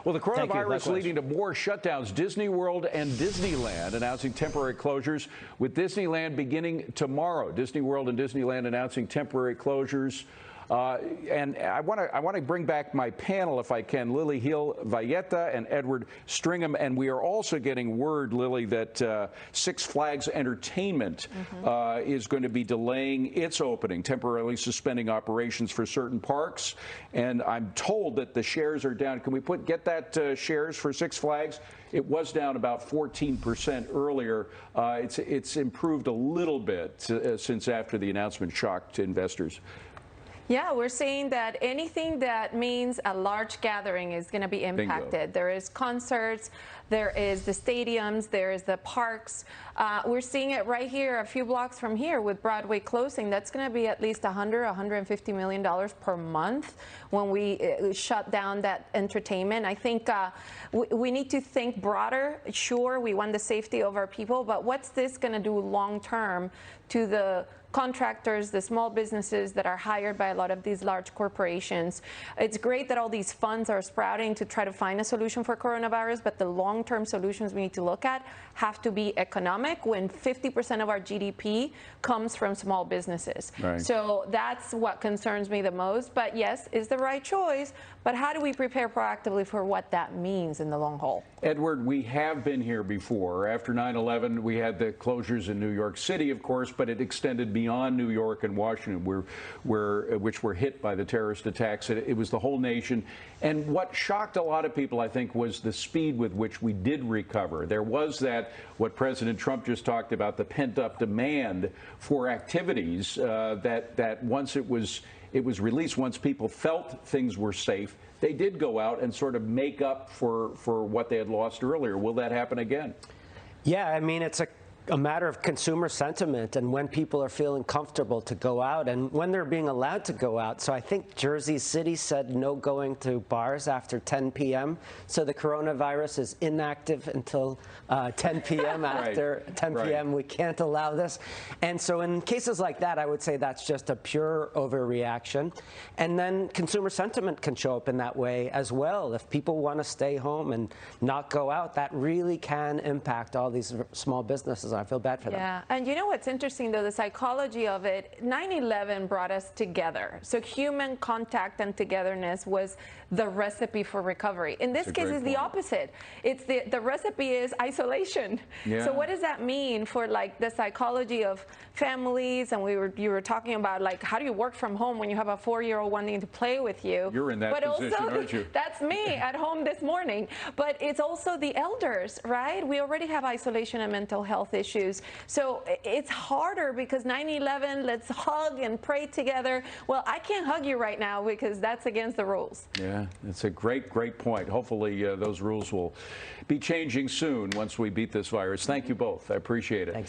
Well, the coronavirus leading to more shutdowns. Disney World and Disneyland announcing temporary closures, with Disneyland beginning tomorrow. Disney World and Disneyland announcing temporary closures. And I want to bring back my panel, if I can, Lili Gil Valletta and Edward Stringham. And we are also getting word, Lili, that Six Flags Entertainment is going to be delaying its opening, temporarily suspending operations for certain parks. And I'm told that the shares are down. Can we get that shares for Six Flags? It was down about 14% earlier. It's improved a little bit since after the announcement shocked investors. Yeah, we're seeing that anything that means a large gathering is going to be impacted. Bingo. There is concerts, there is the stadiums, there is the parks. We're seeing it right here, a few blocks from here, with Broadway closing. That's going to be at least $150 million per month when we shut down that entertainment. I think we need to think broader. Sure, we want the safety of our people, but what's this going to do long term to the contractors, the small businesses that are hired by a lot of these large corporations? It's great that all these funds are sprouting to try to find a solution for coronavirus, but the long-term solutions we need to look at have to be economic, when 50% of our GDP comes from small businesses. Right. So that's what concerns me the most. But yes, it's the right choice, but how do we prepare proactively for what that means in the long haul? Edward, we have been here before. After 9/11, we had the closures in New York City, of course, but it extended beyond New York and Washington, which were hit by the terrorist attacks. It was the whole nation. And what shocked a lot of people, I think, was the speed with which we did recover. There was what President Trump just talked about, the pent-up demand for activities that once it was released, once people felt things were safe, they did go out and sort of make up for what they had lost earlier. Will that happen again? Yeah, I mean, it's a matter of consumer sentiment and when people are feeling comfortable to go out and when they're being allowed to go out. So I think Jersey City said no going to bars after 10 p.m. So the coronavirus is inactive until 10 p.m. After 10 p.m. we can't allow this. And so in cases like that, I would say that's just a pure overreaction. And then consumer sentiment can show up in that way as well. If people want to stay home and not go out, that really can impact all these small businesses. I feel bad for them. Yeah, and you know what's interesting, though, the psychology of it, 9/11 brought us together. So human contact and togetherness was the recipe for recovery. In this case, it's the opposite. It's the recipe is isolation. Yeah. So what does that mean for like the psychology of families? And you were talking about like, how do you work from home when you have a 4-year-old wanting to play with you? You're in that position, aren't you? That's me at home this morning. But it's also the elders, right? We already have isolation and mental health issues. So it's harder because 9/11, let's hug and pray together. Well, I can't hug you right now because that's against the rules. Yeah, it's a great point. Hopefully those rules will be changing soon once we beat this virus. Thank you both. I appreciate it. Thanks.